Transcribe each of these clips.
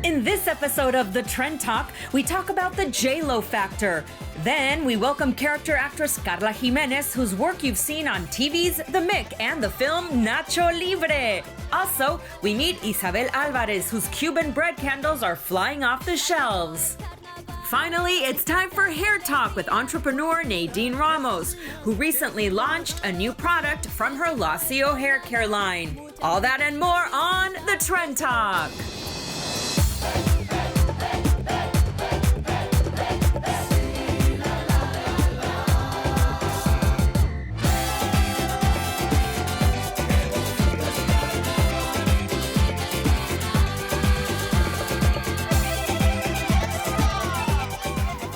In this episode of The Trend Talk, we talk about the J-Lo factor. Then we welcome character actress Carla Jimenez, whose work you've seen on TV's The Mick and the film Nacho Libre. Also, we meet Isabel Alvarez, whose Cuban Bread candles are flying off the shelves. Finally, it's time for Hair Talk with entrepreneur Nadine Ramos, who recently launched a new product from her LASIO hair care line. All that and more on The Trend Talk.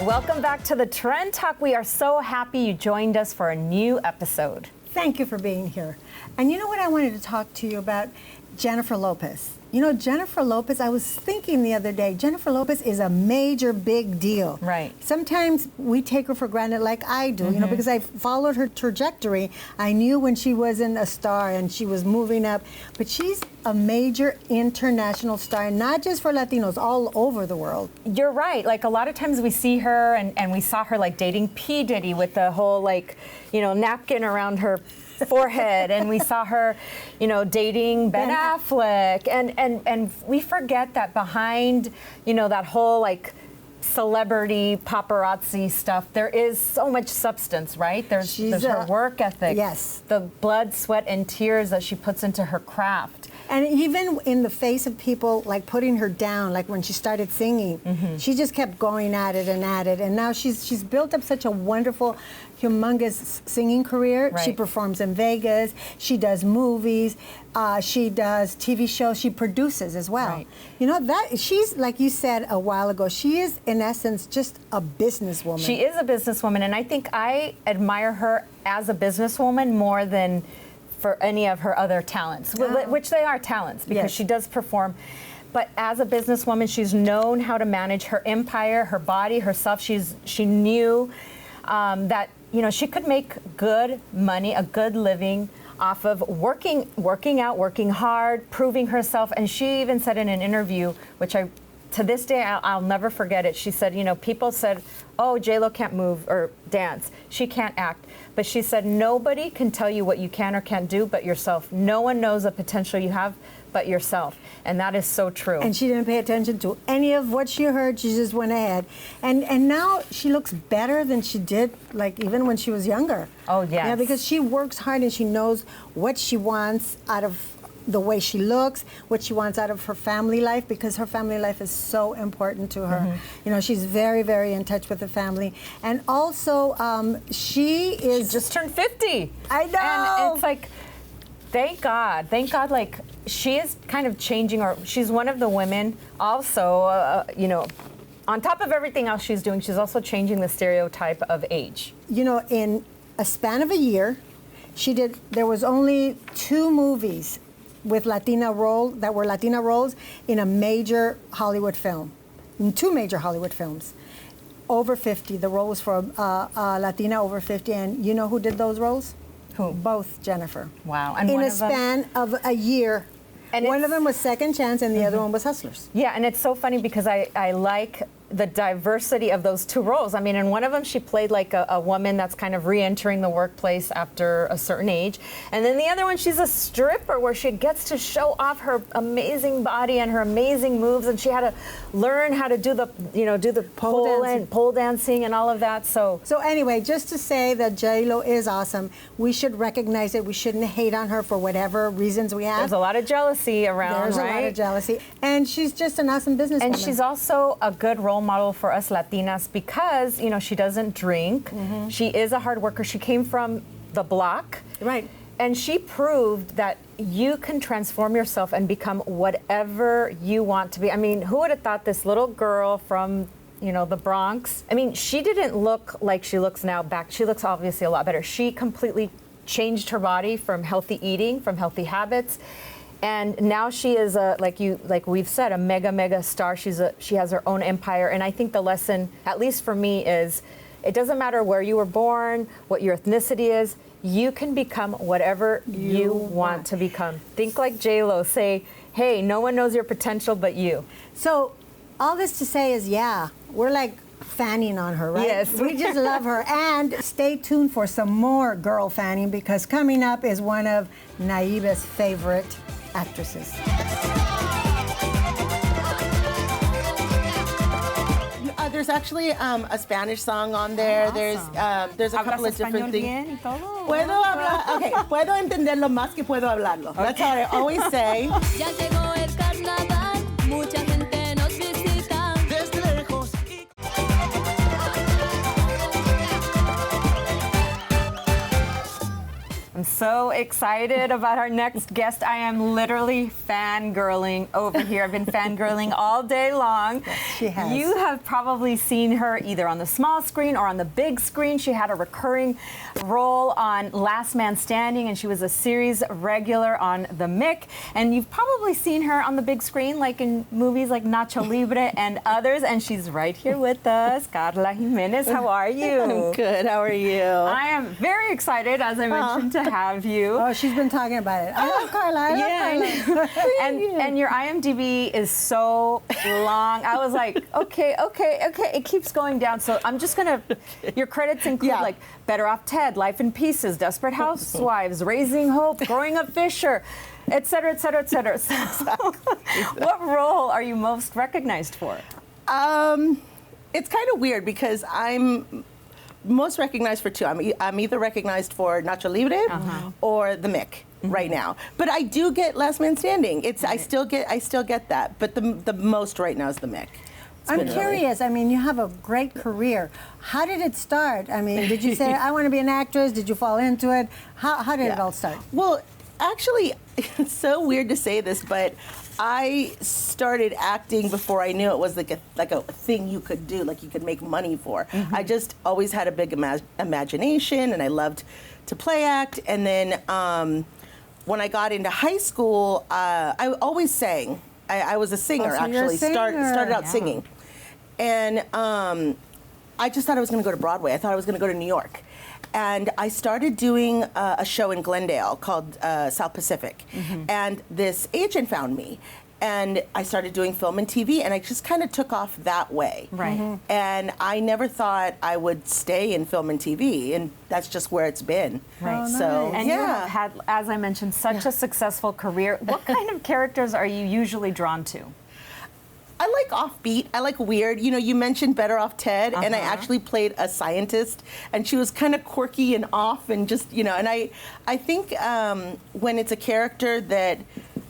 Welcome back to The Trend Talk. We are so happy you joined us for a new episode. Thank you for being here. And you know what I wanted to talk to you about? Jennifer Lopez. You know, Jennifer Lopez, I was thinking the other day, Jennifer Lopez is a major big deal. Right. Sometimes we take her for granted like I do, you know, because I followed her trajectory. I knew when she wasn't a star and she was moving up, but she's a major international star, not just for Latinos, all over the world. You're right. Like a lot of times we see her and we saw her like dating P. Diddy with the whole like, you know, napkin around her forehead, and we saw her, you know, dating Ben Affleck, and we forget that behind, you know, that whole like celebrity paparazzi stuff, there is so much substance, right? There's her work ethic, yes, the blood, sweat, and tears that she puts into her craft. And even in the face of people like putting her down, like when she started singing, she just kept going at it, and now she's built up such a wonderful, humongous singing career. Right. She performs in Vegas, she does movies, she does TV shows, she produces as well. Right. You know, that she's, like you said a while ago, she is in essence just a businesswoman. She is a businesswoman, and I think I admire her as a businesswoman more than for any of her other talents, which they are talents because she does perform. But as a businesswoman, she's known how to manage her empire, her body, herself. She knew that, you know, she could make good money, a good living off of working out, working hard, proving herself. And she even said in an interview, which to this day, I'll never forget it. She said, you know, people said, oh, J-Lo can't move or dance. She can't act. But she said, nobody can tell you what you can or can't do but yourself. No one knows the potential you have but yourself. And that is so true. And she didn't pay attention to any of what she heard. She just went ahead. And now she looks better than she did, like, even when she was younger. Oh, yes. Yeah, because she works hard and she knows what she wants out of the way she looks, what she wants out of her family life, because her family life is so important to her. You know, she's very, very in touch with the family. And also, she just turned 50. I know. And it's like, thank God, like, she is kind of changing, or she's one of the women also, you know, on top of everything else she's doing, she's also changing the stereotype of age. You know, in a span of a year, there was only 2 movies with Latina that were Latina roles in a major Hollywood film, in 2 major Hollywood films. Over 50, the role was for a Latina over 50, and you know who did those roles? Who? Both Jennifer. Wow. And in a span of a year. And one of them was Second Chance, and the other one was Hustlers. Yeah, and it's so funny because I like the diversity of those 2 roles. I mean, in one of them, she played like a woman that's kind of re-entering the workplace after a certain age. And then the other one, she's a stripper where she gets to show off her amazing body and her amazing moves. And she had to learn how to do the pole dancing and all of that. So anyway, just to say that J-Lo is awesome. We should recognize it. We shouldn't hate on her for whatever reasons we have. There's a lot of jealousy around, There's right? a lot of jealousy. And she's just an awesome businesswoman. And she's also a good role model for us Latinas because, you know, she doesn't drink. She is a hard worker. She came from the block. Right. And she proved that you can transform yourself and become whatever you want to be. I mean, who would have thought this little girl from, you know, the Bronx? I mean, she didn't look like she looks now back. She looks obviously a lot better. She completely changed her body from healthy eating, from healthy habits. And now she is like we've said, a mega star. She has her own empire. And I think the lesson, at least for me, is it doesn't matter where you were born, what your ethnicity is. You can become whatever you want to become. Think like J-Lo. Say, hey, no one knows your potential but you. So all this to say is, yeah, we're like fanning on her, right? Yes. We just love her. And stay tuned for some more girl fanning, because coming up is one of Naibe's favorite actresses. There's actually a Spanish song on there. Awesome. There's a couple of different things. Bien y todo? Puedo hablar, okay, puedo entenderlo más que puedo hablarlo. That's how I always say. Ya llegó el carnaval, mucha gente nos visita. Desde lejos. I'm so excited about our next guest. I am literally fangirling over here. I've been fangirling all day long. Yes, she has. You have probably seen her either on the small screen or on the big screen. She had a recurring role on Last Man Standing, and she was a series regular on The Mick. And you've probably seen her on the big screen, like in movies like Nacho Libre and others. And she's right here with us. Carla Jimenez, how are you? I'm good. How are you? I am very excited, as I mentioned, to have you. Oh, she's been talking about it. I love Carla. I love Carla. and your IMDb is so long. I was like, okay. It keeps going down. So I'm just gonna. Your credits include like Better Off Ted, Life in Pieces, Desperate Housewives, Raising Hope, Growing Up Fisher, et cetera, et cetera, et cetera. So, what role are you most recognized for? It's kind of weird because I'm most recognized for two. I'm either recognized for Nacho Libre or The Mick right now. But I do get Last Man Standing. I still get that. But the most right now is The Mick. I'm curious. I mean, you have a great career. How did it start? I mean, did you say, I want to be an actress? Did you fall into it? How did it all start? Well, actually, it's so weird to say this, but I started acting before I knew it was like a thing you could do, like you could make money for. I just always had a big imagination, and I loved to play act. And then when I got into high school, I always sang. I was a singer, so you're a actually. singer. Started out singing. And I just thought I was going to go to Broadway. I thought I was going to go to New York. And I started doing a show in Glendale called South Pacific. And this agent found me. And I started doing film and TV, and I just kind of took off that way. Right. And I never thought I would stay in film and TV, and that's just where it's been. Right. Oh, So, nice. And you have had, as I mentioned, such a successful career. What kind of characters are you usually drawn to? I like offbeat. I like weird. You know, you mentioned Better Off Ted, and I actually played a scientist, and she was kind of quirky and off, and just, you know, and I think when it's a character that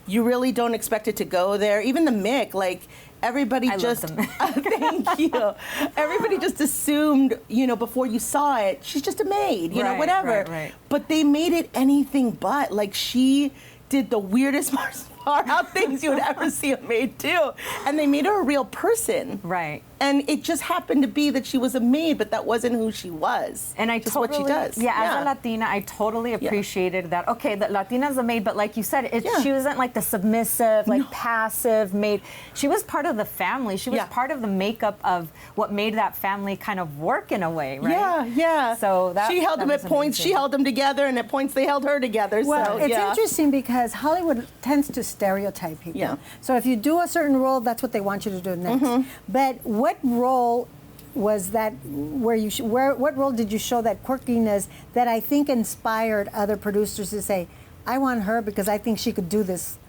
you really don't expect it to go there, even the Mick, like, everybody thank you. Everybody just assumed, you know, before you saw it, she's just a maid, you know, whatever. Right. But they made it anything but. Like, she did the weirdest far out things you would ever see a maid do. And they made her a real person. Right. And it just happened to be that she was a maid, but that wasn't who she was. And I just totally, what she does. Yeah, as a Latina, I totally appreciated that. Okay, the Latina's a maid, but like you said, she wasn't like the submissive, like passive maid. She was part of the family. She was part of the makeup of what made that family kind of work in a way, right? Yeah. So she held them at points. amazing. She held them together, and at points they held her together. Well, so, it's interesting because Hollywood tends to stereotype people. Yeah. So if you do a certain role, that's what they want you to do next. But what role was that where you what role did you show that quirkiness that I think inspired other producers to say, I want her because I think she could do this?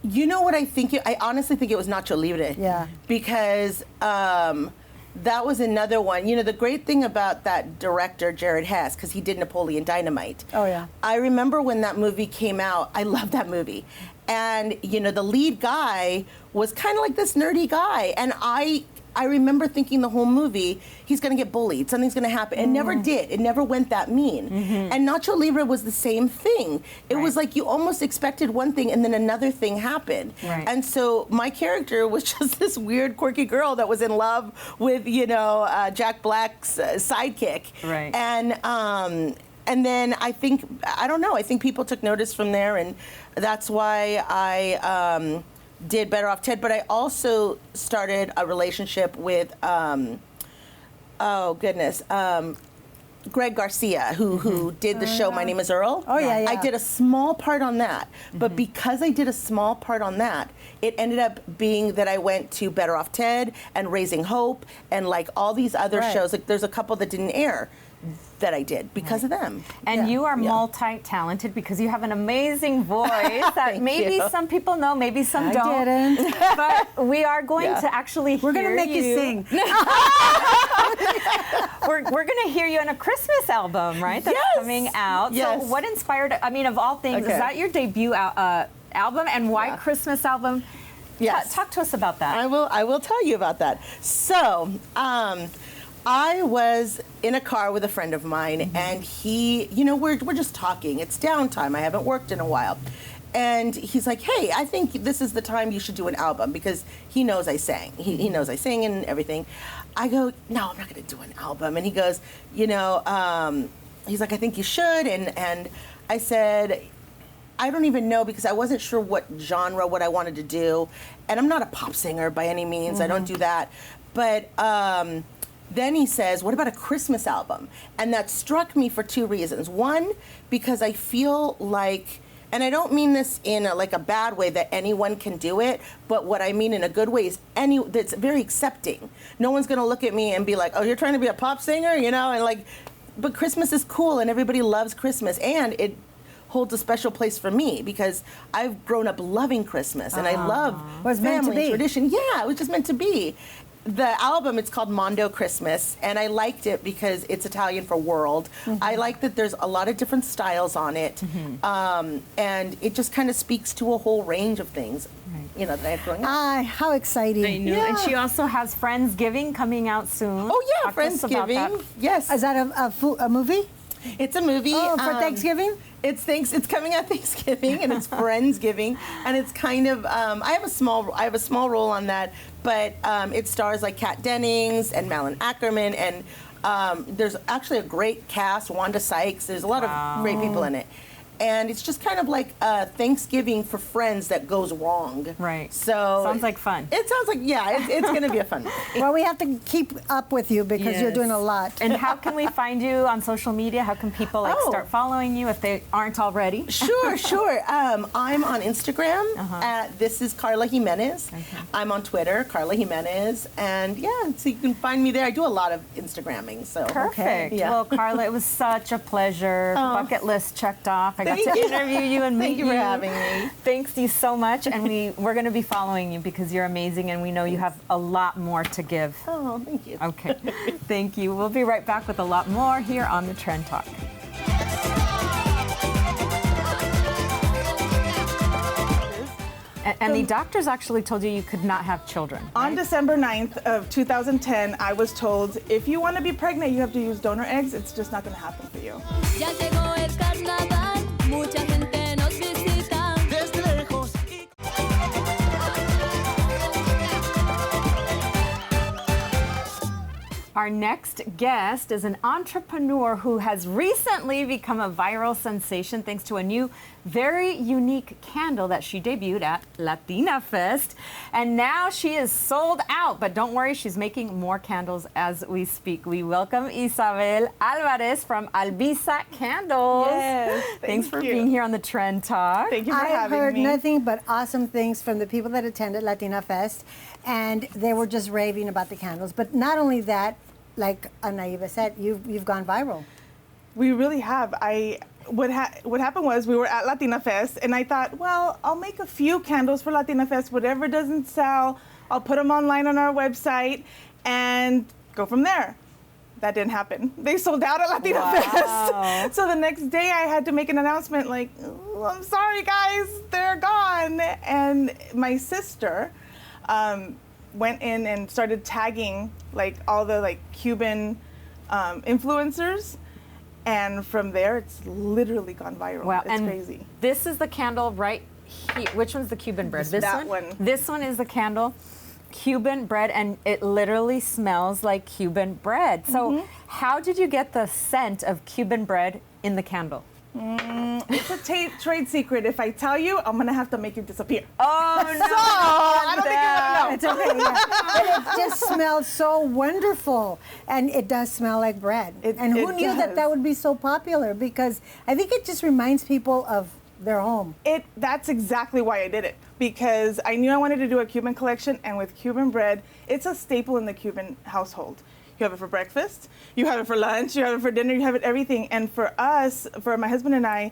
You know what I think? I honestly think it was Nacho Libre. Yeah. Because that was another one. You know, the great thing about that director, Jared Hess, because he did Napoleon Dynamite. Oh, yeah. I remember when that movie came out, I loved that movie. And, you know, the lead guy was kind of like this nerdy guy. And I remember thinking the whole movie, he's going to get bullied, something's going to happen. It never did. It never went that mean. And Nacho Libre was the same thing. It was like you almost expected one thing and then another thing happened. Right. And so my character was just this weird, quirky girl that was in love with, you know, Jack Black's sidekick. Right. And then I think people took notice from there, and that's why I did Better Off Ted. But I also started a relationship with, Greg Garcia, who did the show My Name is Earl. Oh, yeah. I did a small part on that. But because I did a small part on that, it ended up being that I went to Better Off Ted and Raising Hope and like all these other shows. Like there's a couple that didn't air that I did because of them. And you are multi-talented because you have an amazing voice that maybe some people know, maybe some don't. Didn't. But we are going to actually hear We're going to make you sing. We're going to hear you in a Christmas album, right? That's coming out. Yes. So what inspired, I mean, of all things, is that your debut album? And why Christmas album? Yes. Talk to us about that. I will tell you about that. So, I was in a car with a friend of mine, and he, we're just talking. It's downtime. I haven't worked in a while. And he's like, hey, I think this is the time you should do an album, because he knows I sang. He knows I sing and everything. I go, no, I'm not going to do an album. And he goes, he's like, I think you should. And I said, I don't even know, because I wasn't sure what I wanted to do. And I'm not a pop singer by any means. I don't do that. But then he says, what about a Christmas album? And that struck me for two reasons. One, because I feel like, and I don't mean this in a bad way, that anyone can do it, but what I mean in a good way is that's very accepting. No one's going to look at me and be like, oh, you're trying to be a pop singer, and but Christmas is cool and everybody loves Christmas, and it holds a special place for me because I've grown up loving Christmas and I love family tradition. Yeah, it was just meant to be. The album, it's called Mondo Christmas, and I liked it because it's Italian for world. I like that there's a lot of different styles on it, and it just kind of speaks to a whole range of things, that I have growing up. How exciting. I know. Yeah. And she also has Friendsgiving coming out soon. Oh, yeah, Friendsgiving. Yes. Is that a movie? It's a movie. Oh, for Thanksgiving? It's coming at Thanksgiving, and it's Friendsgiving, and it's kind of I have a small role on that, but it stars like Kat Dennings and Malin Ackerman, and there's actually a great cast. Wanda Sykes. There's a lot of great people in it. And it's just kind of like Thanksgiving for friends that goes wrong. Right. So sounds like fun. It sounds like, it's going to be a fun movie. Well, we have to keep up with you because you're doing a lot. And how can we find you on social media? How can people start following you if they aren't already? Sure. I'm on Instagram at This Is Carla Jimenez. I'm on Twitter, Carla Jimenez. And so you can find me there. I do a lot of Instagramming. So perfect. Well, Carla, it was such a pleasure. Bucket list checked off. I got to interview you and meet you. Thank you for having me. Thanks you so much. And we're going to be following you because you're amazing and we know you have a lot more to give. Oh, thank you. Okay. Thank you. We'll be right back with a lot more here on the Trend Talk. And the doctors actually told you could not have children. On right? December 9th of 2010, I was told, if you want to be pregnant, you have to use donor eggs. It's just not going to happen for you. Ya llegó el carnaval, mucha gente nos visita. Desde lejos. Our next guest is an entrepreneur who has recently become a viral sensation thanks to a new, very unique candle that she debuted at LATINAFest. And now she is sold out, but don't worry, she's making more candles as we speak. We welcome Isabel Alvarez from Albisa Candles. Yes, Thanks for being here on the Trend Talk. Thank you for I having heard me. nothing but awesome things from the people that attended LatinaFest, and they were just raving about the candles. But not only that, like Naibe said, you've gone viral. We really have. What happened was we were at LatinaFest, and I thought, well, I'll make a few candles for LatinaFest. Whatever doesn't sell, I'll put them online on our website and go from there. That didn't happen. They sold out at LatinaFest. Wow. So the next day I had to make an announcement like, oh, I'm sorry guys, they're gone. And my sister went in and started tagging like all the like Cuban influencers. And from there, it's literally gone viral. Wow, It's and crazy. this is the candle right here. Which one's the Cuban bread? This That one. This one is the candle, Cuban bread, and it literally smells like Cuban bread. So how did you get the scent of Cuban bread in the candle? It's a trade secret. If I tell you, I'm gonna have to make you disappear. Oh no! I don't think It's okay. Yeah. But it just smells so wonderful, and it does smell like bread. And who knew that that would be so popular? Because I think it just reminds people of their home. That's exactly why I did it, because I knew I wanted to do a Cuban collection, and with Cuban bread, it's a staple in the Cuban household. You have it for breakfast, you have it for lunch, you have it for dinner, you have it everything. And for us, for my husband and I,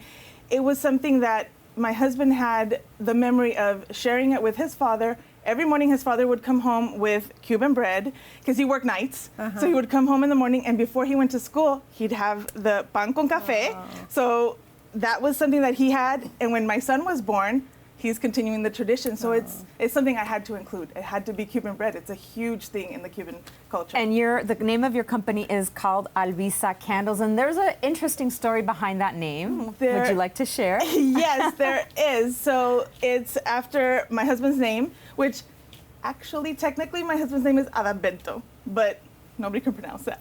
it was something that my husband had the memory of sharing it with his father. Every morning his father would come home with Cuban bread because he worked nights. So he would come home in the morning, and before he went to school, he'd have the pan con café. So that was something that he had, and when my son was born, he's continuing the tradition. So it's something I had to include. It had to be Cuban bread. It's a huge thing in the Cuban culture. And the name of your company is called Albisa Candles, and there's an interesting story behind that name. Would you like to share? Yes, there is. So it's after my husband's name, which actually, technically, my husband's name is Adalberto, but nobody can pronounce that.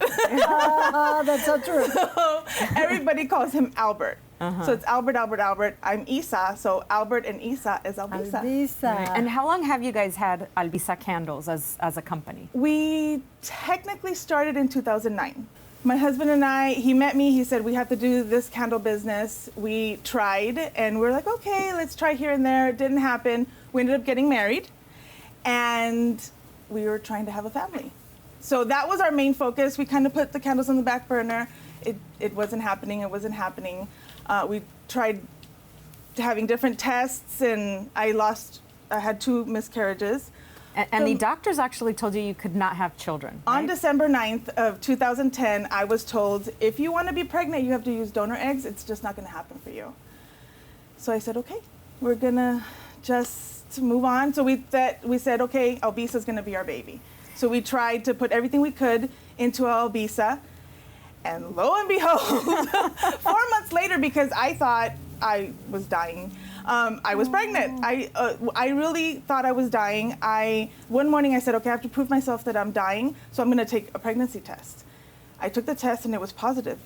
That's so true. So everybody calls him Albert. So it's Albert, Albert, Albert. I'm Isa, so Albert and Isa is Albisa. Albisa. And how long have you guys had Albisa Candles as a company? We technically started in 2009. My husband and I, he met me, he said, we have to do this candle business. We tried, and we're like, okay, let's try here and there. It didn't happen. We ended up getting married, and we were trying to have a family. So that was our main focus. We kind of put the candles on the back burner. It wasn't happening. We tried having different tests, and I had 2 miscarriages. And the doctors actually told you could not have children, right? On December 9th of 2010, I was told, if you want to be pregnant, you have to use donor eggs. It's just not going to happen for you. So I said, okay, we're going to just move on. So we said, okay, Albisa's going to be our baby. So we tried to put everything we could into Albisa. And lo and behold, 4 months later, because I thought I was dying, I was pregnant. I really thought I was dying. One morning I said, okay, I have to prove myself that I'm dying, so I'm going to take a pregnancy test. I took the test, and it was positive.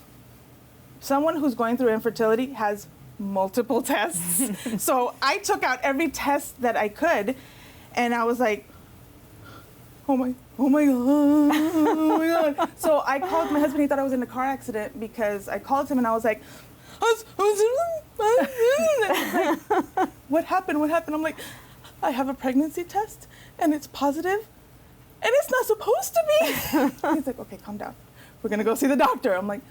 Someone who's going through infertility has multiple tests. So I took out every test that I could, and I was like, oh my God. So I called my husband. He thought I was in a car accident, because I called him and I was like, what happened? I'm like, I have a pregnancy test and it's positive and it's not supposed to be. He's like, okay, calm down. We're going to go see the doctor. I'm like,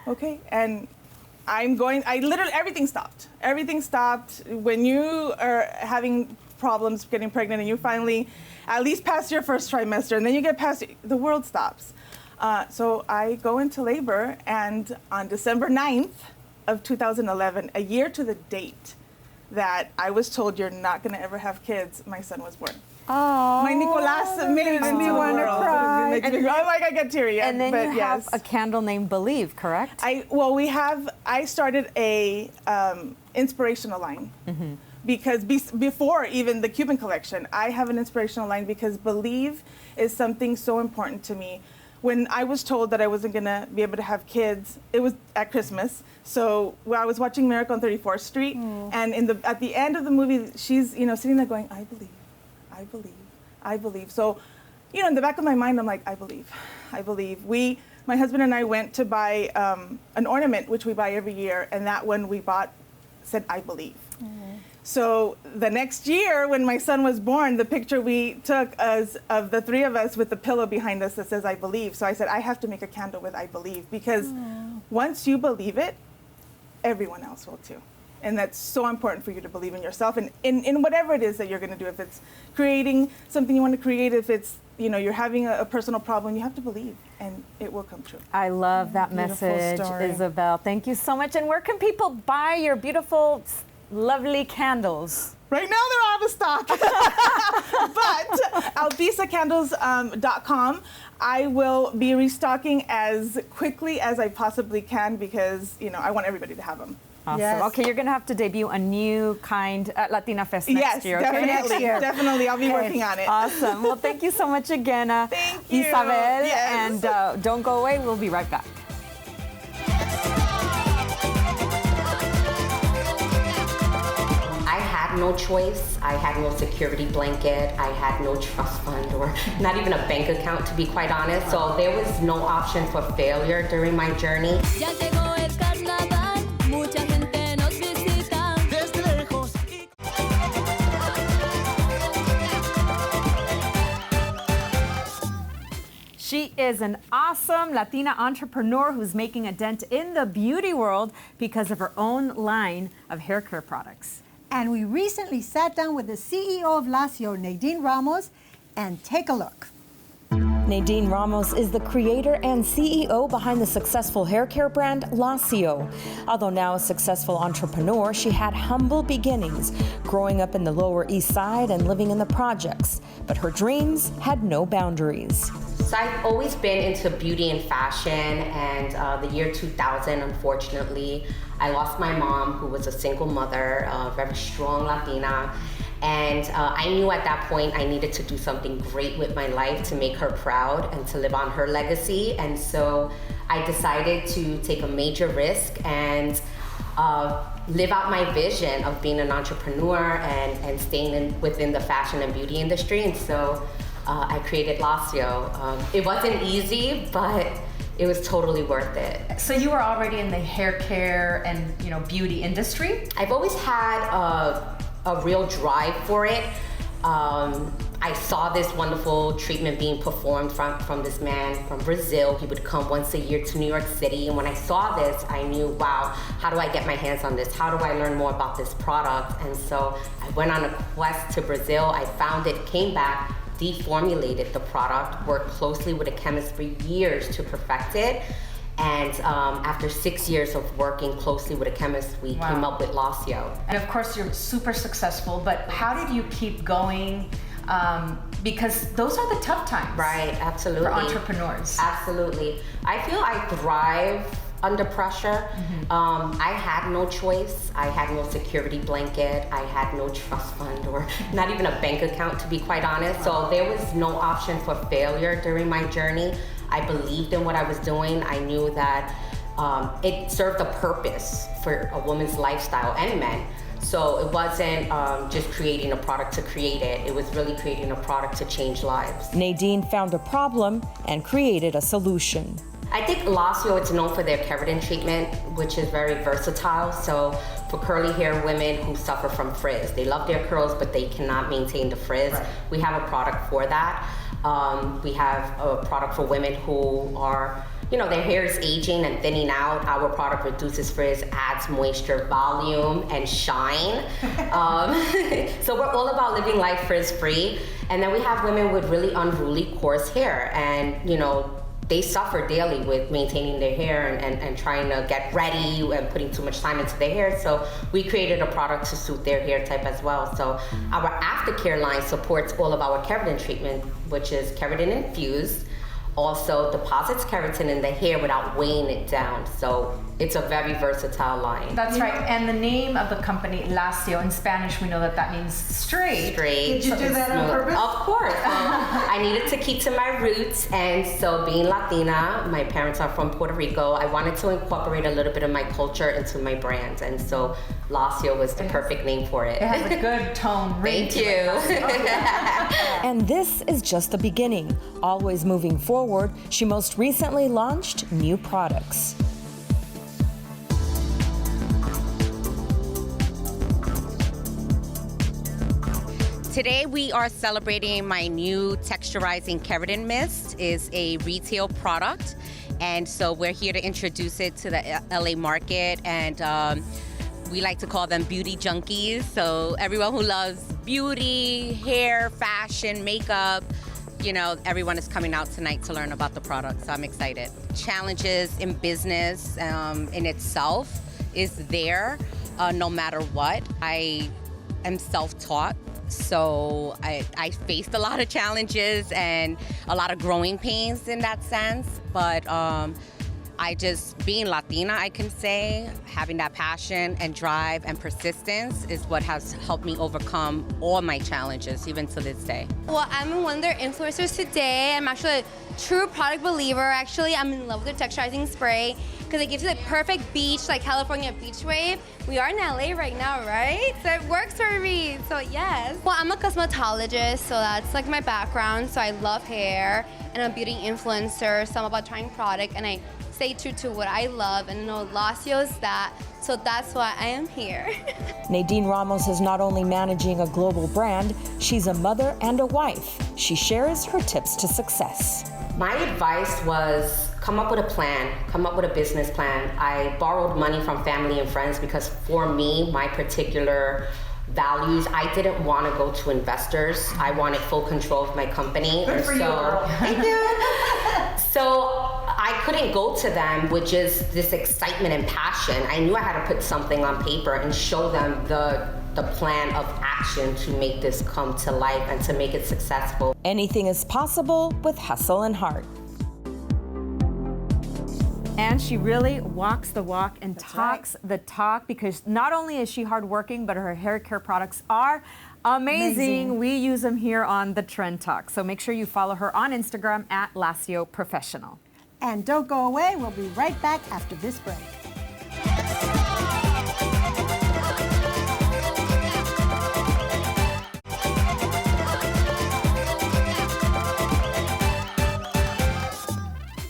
okay. And everything stopped. Everything stopped. When you are having problems getting pregnant and you finally at least pass your first trimester, and then you get past, the world stops. So I go into labor, and on December 9th of 2011, a year to the date that I was told you're not going to ever have kids, my son was born. Oh, My Nicolas makes me want to cry. I get teary. And then you have a candle named Believe, correct? I started a inspirational line. Because before even the Cuban collection, I have an inspirational line, because Believe is something so important to me. When I was told that I wasn't going to be able to have kids, it was at Christmas. So I was watching Miracle on 34th Street, and at the end of the movie, she's sitting there going, I believe, I believe, I believe. So, in the back of my mind, I'm like, I believe, I believe. My husband and I went to buy an ornament, which we buy every year, and that one we bought said, I believe. So the next year, when my son was born, the picture we took of the 3 of us with the pillow behind us that says, I believe. So I said, I have to make a candle with I believe, because once you believe it, everyone else will too. And that's so important for you to believe in yourself and in whatever it is that you're going to do. If it's creating something you want to create, if it's, you're having a personal problem, you have to believe, and it will come true. I love that message, story. Isabel. Thank you so much. And where can people buy your beautiful, lovely candles? Right now they're out of stock. But albisacandles.com, I will be restocking as quickly as I possibly can, because I want everybody to have them. Awesome. Yes. Okay, you're going to have to debut a new kind at LATINAFest next year. Okay? Definitely. Definitely. I'll be working on it. Awesome. Well, thank you so much again, Thank you. Isabel. Yes. And don't go away. We'll be right back. I had had no choice. I had no security blanket. I had no trust fund or not even a bank account, to be quite honest. So there was no option for failure during my journey. Ya llegó el carnaval, mucha gente nos visita. Desde lejos. She is an awesome Latina entrepreneur who's making a dent in the beauty world because of her own line of hair care products. And we recently sat down with the CEO of LASIO, Nadine Ramos, and take a look. Nadine Ramos is the creator and CEO behind the successful hair care brand LASIO. Although now a successful entrepreneur, she had humble beginnings, growing up in the Lower East Side and living in the projects. But her dreams had no boundaries. So I've always been into beauty and fashion, and the year 2000, unfortunately, I lost my mom, who was a single mother, a very strong Latina. And I knew at that point I needed to do something great with my life to make her proud and to live on her legacy. And so I decided to take a major risk and live out my vision of being an entrepreneur and staying within the fashion and beauty industry. And so I created LASIO. It wasn't easy, but it was totally worth it. So you were already in the hair care and beauty industry? I've always had a real drive for it. I saw this wonderful treatment being performed from this man from Brazil. He would come once a year to New York City, and when I saw this, I knew, wow, how do I get my hands on this? How do I learn more about this product? And so I went on a quest to Brazil. I found it, came back, deformulated the product, worked closely with a chemist for years to perfect it. And after 6 years of working closely with a chemist, we came up with LASIO. And of course, you're super successful, but how did you keep going? Because those are the tough times. Right, absolutely. For entrepreneurs. Absolutely. I feel I thrive under pressure. I had no choice. I had no security blanket. I had no trust fund or not even a bank account, to be quite honest. So there was no option for failure during my journey. I believed in what I was doing. I knew that it served a purpose for a woman's lifestyle and men. So it wasn't just creating a product to create it. It was really creating a product to change lives. Nadine found a problem and created a solution. I think LASIO is known for their keratin treatment, which is very versatile. So for curly hair women who suffer from frizz, they love their curls, but they cannot maintain the frizz. Right. We have a product for that. We have a product for women who are, their hair is aging and thinning out. Our product reduces frizz, adds moisture, volume, and shine. So we're all about living life frizz-free. And then we have women with really unruly, coarse hair. And, they suffer daily with maintaining their hair and trying to get ready and putting too much time into their hair. So we created a product to suit their hair type as well. So our aftercare line supports all of our keratin treatment, which is keratin infused. Also deposits keratin in the hair without weighing it down. So it's a very versatile line. That's right. And the name of the company, LASIO, in Spanish, we know that means straight. Straight. Did you do that on purpose? Of course. I needed to keep to my roots. And so being Latina, my parents are from Puerto Rico, I wanted to incorporate a little bit of my culture into my brand. And so LASIO was the perfect name for it. It has a good tone. Thank you. And this is just the beginning. Always moving forward, she most recently launched new products. Today we are celebrating my new texturizing keratin mist. Is a retail product, and so we're here to introduce it to the LA market, and we like to call them beauty junkies. So everyone who loves beauty, hair, fashion, makeup, everyone is coming out tonight to learn about the product, so I'm excited. Challenges in business in itself is there no matter what. I am self-taught. So I faced a lot of challenges and a lot of growing pains in that sense, but being Latina, I can say, having that passion and drive and persistence is what has helped me overcome all my challenges, even to this day. Well, I'm one of their influencers today. I'm actually a true product believer. Actually, I'm in love with their texturizing spray because it gives you the perfect beach, like California beach wave. We are in LA right now, right? So it works for me, so yes. Well, I'm a cosmetologist, so that's like my background. So I love hair, and I'm a beauty influencer, so I'm about trying product, and I stay true to what I love, and know LASIO is that, so that's why I am here. Nadine Ramos is not only managing a global brand, she's a mother and a wife. She shares her tips to success. My advice was come up with a plan, come up with a business plan. I borrowed money from family and friends because for me, my particular values, I didn't want to go to investors. I wanted full control of my company. Good for you, girl. Thank you. So I couldn't go to them with just this excitement and passion. I knew I had to put something on paper and show them the plan of action to make this come to life and to make it successful. Anything is possible with hustle and heart. And she really walks the walk and talks the talk, because not only is she hardworking, but her hair care products are amazing. We use them here on the Trend Talk. So make sure you follow her on Instagram at LASIO Professional. And don't go away. We'll be right back after this break.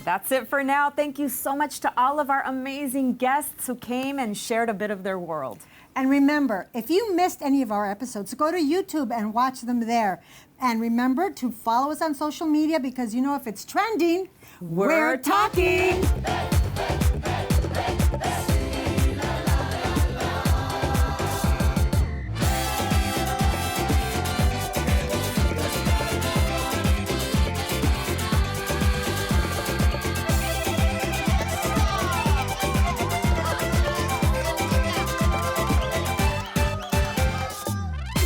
That's it for now. Thank you so much to all of our amazing guests who came and shared a bit of their world. And remember, if you missed any of our episodes, go to YouTube and watch them there. And remember to follow us on social media, because you know if it's trending, We're talking.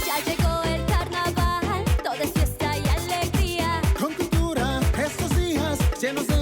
Ya llegó el carnaval, todo es fiesta y alegría. Con cultura, estos días llenos de